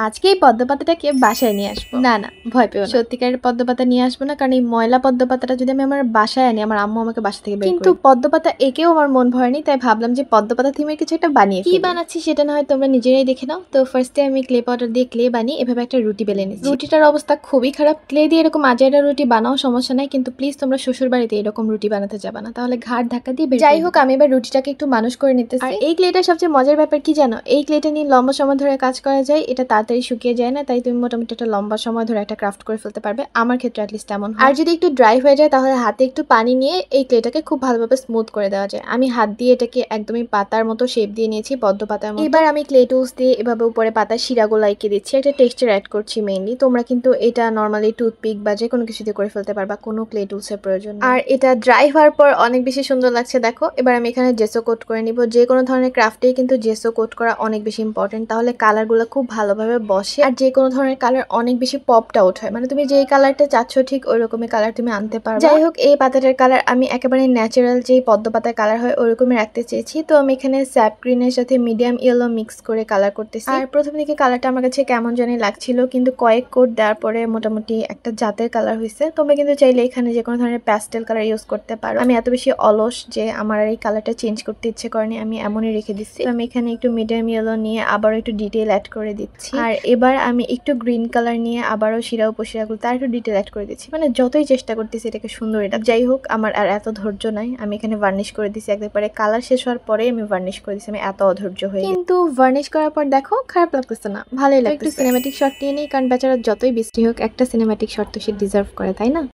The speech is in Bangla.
আজকে এই পদ্মপাতাটাকে বাসায় নিয়ে আসবো। না না, ভয় পেও না, সত্যিকারের পদ্মপাতা নিয়ে আসবো না, কারণ এই ময়লা পদ্মপাতাটা যদি আমি আমার বাসায় আনি, আমার আম্মু আমাকে বাসা থেকে বের করবে। কিন্তু পদ্মপাতা একেও আমার মন ভরেনি, তাই ভাবলাম যে পদ্মপাতা থিমের কিছু একটা বানিয়ে কি বানাচ্ছি সেটা না হয় তোমরা নিজেরাই দেখে নাও। তো ফার্স্টে আমি ক্লে পাউডার দিয়ে ক্লে বানিয়ে এভাবে একটা রুটি বেলে নিচ্ছি। রুটিটার অবস্থা খুবই খারাপ। ক্লে দিয়ে এরকম আজাইরা রুটি বানাও সমস্যা নাই, কিন্তু প্লিজ তোমরা শ্বশুর বাড়িতে এরকম রুটি বানাতে যাবে না, তাহলে ঘাট ধাক্কা দিয়ে বের। যাই হোক, আমি এবার রুটিটাকে একটু মানুষ করে নিতেছি। আর এই ক্লেটার সবচেয়ে মজার ব্যাপার কি জানো, এই ক্লেটা নিয়ে লম্বা সময় ধরে কাজ করা যায়, এটা তাড়াতাড়ি শুকিয়ে যায় না, তাই তুমি মোটামুটি একটা লম্বা সময় ধরে একটা ক্রাফট করে ফেলতে পারবে। আমার ক্ষেত্রে অ্যাটলিস্ট তেমন। আর যদি একটু ড্রাই হয়ে যায় তাহলে হাতে একটু পানি নিয়ে এই ক্লেটাকে খুব ভালোভাবে স্মুথ করে দেওয়া যায়। আমি হাত দিয়ে এটাকে একদমই পাতার মতো শেপ দিয়ে নিয়েছি, পদ্ম পাতার মতো। এবার আমি ক্লে টুলস দিয়ে এভাবে উপরে পাতার শিরাগুলো এঁকে দিচ্ছি, একটা টেক্সচার অ্যাড করছি মেইনলি। তোমরা কিন্তু এটা নর্মালি টুথপিক বা যে কোনো কিছু দিয়ে করে ফেলতে পারবা, কোনো ক্লে টুলস এর প্রয়োজন। আর এটা ড্রাই হওয়ার পর অনেক বেশি সুন্দর লাগছে দেখো। এবার আমি এখানে জেসো কোট করে নিব। যে কোনো ধরনের ক্রাফটেই কিন্তু জেসো কোট করা অনেক বেশি ইম্পর্টেন্ট, তাহলে কালারগুলো খুব ভালোভাবে বসে আর যে কোনো ধরনের কালার অনেক বেশি পপড আউট হয়, মানে তুমি যেই কালারটা চাচ্ছ ঠিক ওই রকমের কালার তুমি আনতে পারো। যাই হোক, এই পাতাটার কালার আমি একেবারে ন্যাচারাল যেই পদ্ম পাতার কালার হয় ওই রকমই রাখতে চেয়েছি। তো আমি এখানে স্যাপ গ্রিনের সাথে মিডিয়াম ইয়েলো মিক্স করে কালার করতেছি। আর প্রথম দিকে কালারটা আমার কাছে কেমন জানি লাগছিল, কিন্তু কয়েক কোট দেওয়ার পরে মোটামুটি একটা জাতের কালার হয়েছে। তোমরা কিন্তু চাইলে এখানে যে কোনো ধরনের প্যাস্টেল কালার ইউজ করতে পারো। আমি এত বেশি অলস যে আমার এই কালারটা চেঞ্জ করতে ইচ্ছে করেনি, আমি এমনই রেখে দিচ্ছি। তো আমি এখানে একটু মিডিয়াম ইয়েলো নিয়ে আবারও একটু ডিটেল অ্যাড করে দিচ্ছি। আর এবার আমি একটু গ্রিন কালার নিয়ে আবারও শিরা উপশিরাগুলো তার একটু ডিটেল অ্যাড করে দিচ্ছি। মানে যতই চেষ্টা করতেছি এটাকে সুন্দর এটা। যাই হোক, আমার আর এত ধৈর্য নাই, আমি এখানে ভার্নিশ করে দিচ্ছি। একবারে কালার শেষ হওয়ার পরে আমি ভার্নিশ করে দিচ্ছি, আমি এত অধৈর্য হয়ে। কিন্তু ভার্নিশ করার পর দেখো খারাপ লাগতেছে না, ভালোই লাগছে। একটু সিনেম্যাটিক শট নিয়ে নিই, কারণ বেচারা যতই বৃষ্টি হোক একটা সিনেম্যাটিক শট তো সে ডিজার্ভ করে, তাই না?